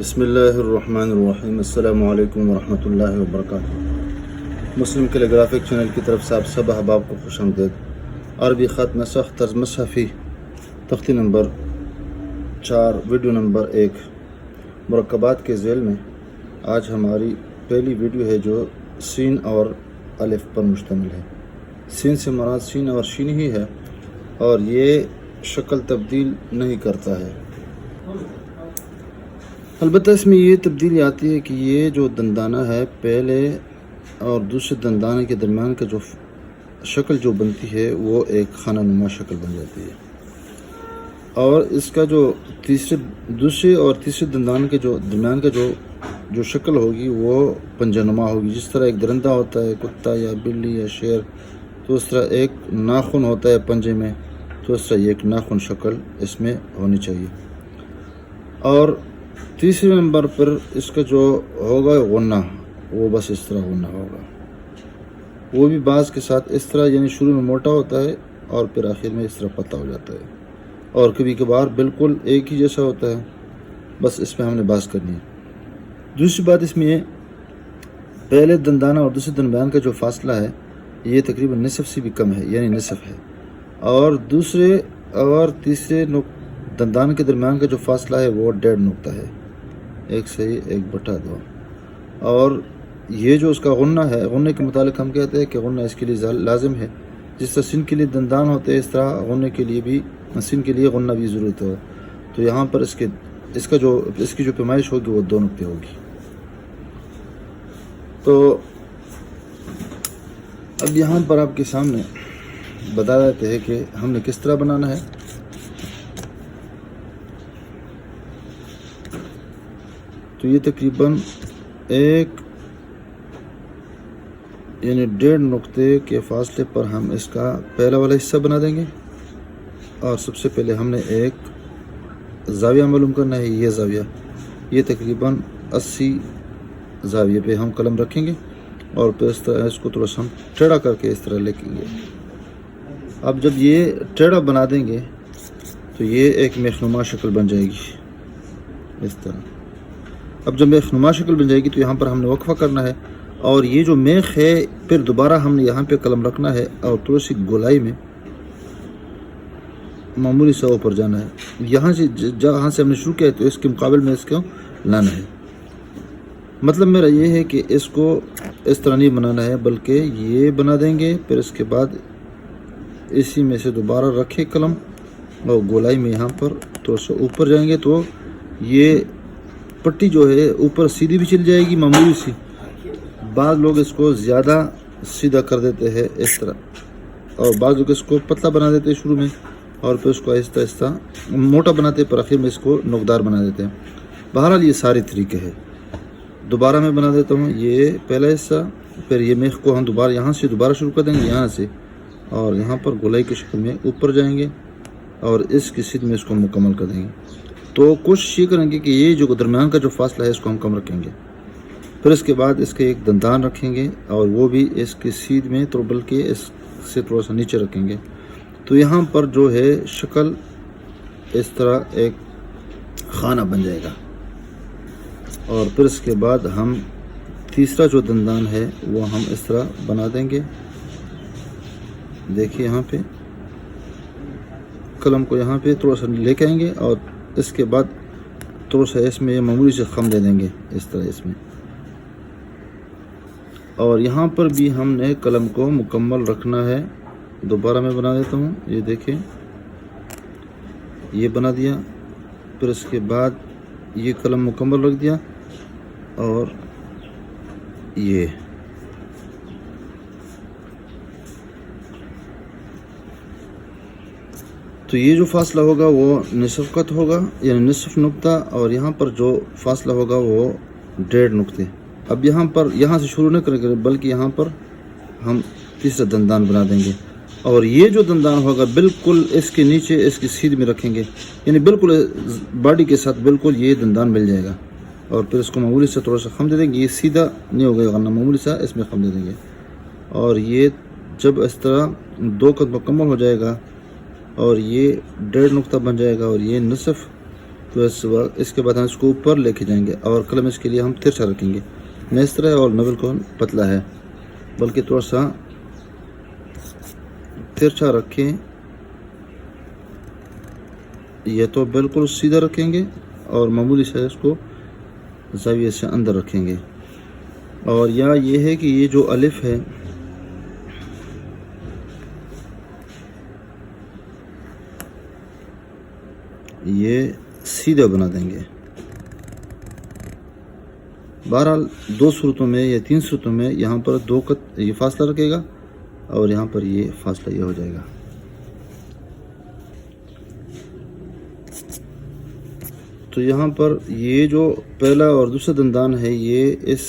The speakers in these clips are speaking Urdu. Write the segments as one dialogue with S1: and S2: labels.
S1: بسم اللہ الرحمن الرحیم۔ السلام علیکم ورحمۃ اللہ وبرکاتہ۔ مسلم کیلیگرافک چینل کی طرف سے آپ سب احباب کو خوش آمدید۔ عربی خط نسخ طرز مصحفی تختی نمبر 4 ویڈیو نمبر 1 مرکبات کے ذیل میں آج ہماری پہلی ویڈیو ہے جو سین اور الف پر مشتمل ہے۔ سین سے مراد سین اور شین ہی ہے اور یہ شکل تبدیل نہیں کرتا ہے، البتہ اس میں یہ تبدیلی آتی ہے کہ یہ جو دندانہ ہے پہلے اور دوسرے دندانے کے درمیان کا جو شکل جو بنتی ہے وہ ایک خانہ نما شکل بن جاتی ہے، اور اس کا جو دوسرے اور تیسرے دندان کے جو درمیان کا جو شکل ہوگی وہ پنجہ نما ہوگی۔ جس طرح ایک درندہ ہوتا ہے، کتا یا بلی یا شیر، تو اس طرح ایک ناخن ہوتا ہے پنجے میں، تو اس طرح یہ ایک ناخن شکل اس میں ہونی چاہیے۔ اور تیسرے نمبر پر اس کا جو ہوگا غنہ، وہ بس اس طرح غنہ ہوگا، وہ بھی بعض کے ساتھ اس طرح، یعنی شروع میں موٹا ہوتا ہے اور پھر آخر میں اس طرح پتلا ہو جاتا ہے، اور کبھی کبھار بالکل ایک ہی جیسا ہوتا ہے۔ بس اس میں ہم نے بحث کرنی ہے۔ دوسری بات اس میں یہ، پہلے دندانہ اور دوسرے دندان کا جو فاصلہ ہے یہ تقریباً نصف سے بھی کم ہے، یعنی نصف ہے، اور دوسرے اور تیسرے دندان کے درمیان کا جو فاصلہ ہے وہ 1.5 نقطہ ہے، 1/2۔ اور یہ جو اس کا غنہ ہے، غنہ کے متعلق ہم کہتے ہیں کہ غنہ اس کے لیے لازم ہے، جس طرح سن کے لیے دندان ہوتے ہیں اس طرح غنہ کے لیے بھی، سن کے لیے غنہ بھی ضرورت ہے۔ تو یہاں پر اس کی جو پیمائش ہوگی وہ 2 نقطے ہوگی۔ تو اب یہاں پر آپ کے سامنے بتا دیتے ہیں کہ ہم نے کس طرح بنانا ہے۔ تو یہ تقریباً 1.5 نقطے کے فاصلے پر ہم اس کا پہلا والا حصہ بنا دیں گے، اور سب سے پہلے ہم نے ایک زاویہ معلوم کرنا ہے۔ یہ زاویہ، یہ تقریباً 80 زاویے پہ ہم قلم رکھیں گے، اور پھر اس طرح اس کو تھوڑا سا ہم ٹیڑھا کر کے اس طرح لکھیں گے۔ اب جب یہ ٹیڑھا بنا دیں گے تو یہ ایک میخنما شکل بن جائے گی اس طرح۔ اب جب میخنما شکل بن جائے گی تو یہاں پر ہم نے وقفہ کرنا ہے، اور یہ جو میخ ہے پھر دوبارہ ہم نے یہاں پہ قلم رکھنا ہے اور تھوڑی سی گولائی میں معمولی سا اوپر جانا ہے۔ جہاں سے ہم نے شروع کیا ہے تو اس کے مقابل میں اس کو لانا ہے۔ مطلب میرا یہ ہے کہ اس کو اس طرح نہیں بنانا ہے، بلکہ یہ بنا دیں گے، پھر اس کے بعد اسی میں سے دوبارہ رکھے قلم اور گولائی میں یہاں پر تھوڑا سا اوپر جائیں گے تو یہ پٹی جو ہے اوپر سیدھی بھی چل جائے گی معمولی سی۔ بعض لوگ اس کو زیادہ سیدھا کر دیتے ہیں اس طرح، اور بعض لوگ اس کو پتلا بنا دیتے ہیں شروع میں، اور پھر اس کو آہستہ آہستہ موٹا بناتے ہیں، پر آخر میں اس کو نوکدار بنا دیتے ہیں۔ بہرحال یہ سارے طریقے ہیں۔ دوبارہ میں بنا دیتا ہوں یہ پہلا حصہ، پھر یہ میخ کو ہم دوبارہ یہاں سے دوبارہ شروع کر دیں گے، یہاں سے، اور یہاں پر گولائی کی شکل میں اوپر جائیں گے، اور اس کی سیدھ میں اس کو مکمل کر دیں گے۔ تو کوشش یہ کریں گے کہ یہ جو درمیان کا جو فاصلہ ہے اس کو ہم کم رکھیں گے۔ پھر اس کے بعد اس کے ایک دندان رکھیں گے، اور وہ بھی اس کی سیدھ میں، تو بلکہ اس سے تھوڑا سا نیچے رکھیں گے۔ تو یہاں پر جو ہے شکل اس طرح ایک خانہ بن جائے گا، اور پھر اس کے بعد ہم تیسرا جو دندان ہے وہ ہم اس طرح بنا دیں گے۔ دیکھیے یہاں پہ قلم کو یہاں پہ تھوڑا سا لے کے آئیں گے، اور اس کے بعد تھوڑا سا اس میں معمولی سے خم دے دیں گے اس طرح اس میں، اور یہاں پر بھی ہم نے قلم کو مکمل رکھنا ہے۔ دوبارہ میں بنا دیتا ہوں، یہ دیکھیں یہ بنا دیا، پھر اس کے بعد یہ قلم مکمل رکھ دیا، اور یہ تو یہ جو فاصلہ ہوگا وہ نصف قط ہوگا، یعنی نصف نقطہ، اور یہاں پر جو فاصلہ ہوگا وہ 1.5 نقطے۔ اب یہاں سے شروع نہ کریں گے، بلکہ یہاں پر ہم تیسرا دندان بنا دیں گے، اور یہ جو دندان ہوگا بالکل اس کے نیچے اس کی سیدھ میں رکھیں گے، یعنی بالکل باڈی کے ساتھ بالکل یہ دندان مل جائے گا، اور پھر اس کو معمولی سے تھوڑا سا خم دے دیں گے۔ یہ سیدھا نہیں ہوگا ورنہ معمولی سا اس میں خم دے دیں گے، اور یہ جب اس طرح 2 قط مکمل ہو جائے گا اور یہ 1.5 نقطہ بن جائے گا، اور یہ نصف تو اس کے بعد ہم اس کو اوپر لے کے جائیں گے اور قلم اس کے لیے ہم ترچھا رکھیں گے، میں اس طرح، اور نہ بالکل پتلا ہے بلکہ تھوڑا سا ترچھا رکھیں، یہ تو بالکل سیدھا رکھیں گے اور معمولی سے اس کو زاویے سے اندر رکھیں گے. اور یا یہ ہے کہ یہ جو الف ہے یہ سیدھا بنا دیں گے. بہرحال 2 صورتوں میں یا 3 صورتوں میں یہاں پر 2 کا یہ فاصلہ رکھے گا اور یہاں پر یہ فاصلہ یہ ہو جائے گا. تو یہاں پر یہ جو پہلا اور دوسرا دندان ہے یہ اس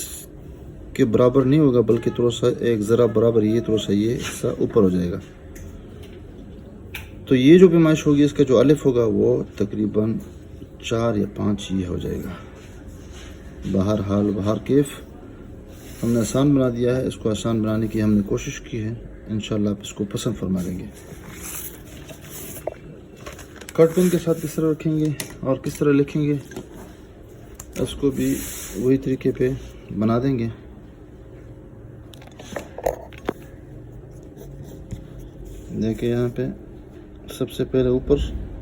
S1: کے برابر نہیں ہوگا بلکہ تھوڑا سا ایک ذرا برابر، یہ تھوڑا سا یہ حصہ اوپر ہو جائے گا. تو یہ جو پیمائش ہوگی اس کا جو الف ہوگا وہ تقریباً 4 یا 5 یہ ہو جائے گا. بہر کیف ہم نے آسان بنا دیا ہے، اس کو آسان بنانے کی ہم نے کوشش کی ہے، انشاءاللہ آپ اس کو پسند فرما لیں گے. کٹ پین کے ساتھ کس طرح رکھیں گے اور کس طرح لکھیں گے اس کو بھی وہی طریقے پہ بنا دیں گے. دیکھیں یہاں پہ سب سے پہلے اوپر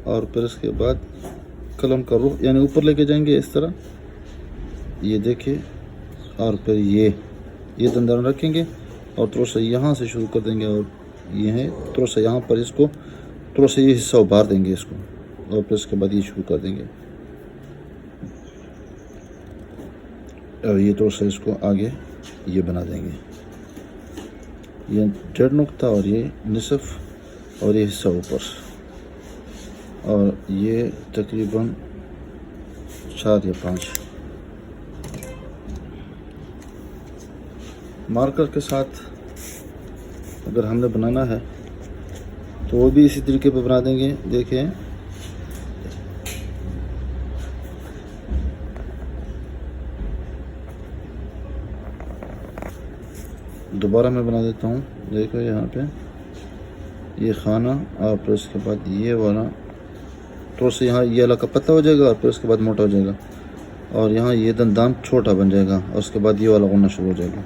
S1: اور پھر اس کے بعد قلم کا رخ یعنی اوپر لے کے جائیں گے اس طرح، یہ دیکھیں، اور پھر یہ دندان رکھیں گے اور تھوڑا سا یہاں سے شروع کر دیں گے اور یہ ہے تھوڑا سا یہاں پر اس کو تھوڑا سا یہ حصہ ابھار دیں گے اس کو اور پھر اس کے بعد یہ شروع کر دیں گے اور یہ تھوڑا سا اس کو آگے یہ بنا دیں گے. یہ 1.5 نقطہ اور یہ نصف اور یہ حصہ اوپر اور یہ تقریباً 4 یا 5. مارکر کے ساتھ اگر ہم نے بنانا ہے تو وہ بھی اسی طریقے پہ بنا دیں گے. دیکھیں دوبارہ میں بنا دیتا ہوں. دیکھو یہاں پہ یہ خانہ اور پھر اس کے بعد یہ والا تھوڑا سا یہاں یہ علاقہ پتلا ہو جائے گا اور پھر اس کے بعد موٹا ہو جائے گا اور یہاں یہ دندان چھوٹا بن جائے گا اور اس کے بعد یہ والا غنہ شروع ہو جائے گا.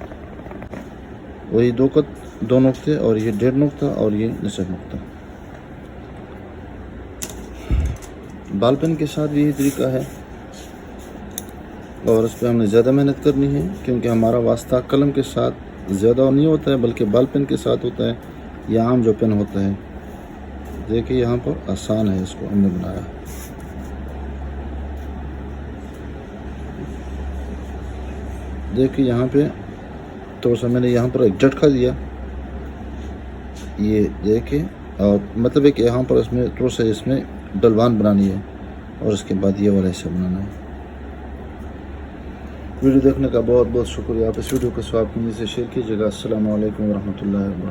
S1: وہی 2 نقطے اور یہ 1.5 نقطہ اور یہ نصف نقطہ. بال پین کے ساتھ بھی یہی طریقہ ہے اور اس پہ ہم نے زیادہ محنت کرنی ہے کیونکہ ہمارا واسطہ قلم کے ساتھ زیادہ نہیں ہوتا ہے بلکہ بال پین کے ساتھ ہوتا ہے یا عام جو پین ہوتا ہے. دیکھیں یہاں پر آسان ہے، اس کو ہم نے بنایا. دیکھیں یہاں پہ تھوڑا سا میں نے یہاں پر ایک جھٹکا دیا، یہ دیکھیں، اور مطلب ہے کہ یہاں پر اس میں تھوڑا سا اس میں ڈلوان بنانی ہے اور اس کے بعد یہ والا حصہ بنانا ہے. ویڈیو دیکھنے کا بہت بہت شکریہ. آپ اس ویڈیو کو سواب سے شیئر کیجیے گا. السلام علیکم ورحمۃ اللہ وبرکاتہ.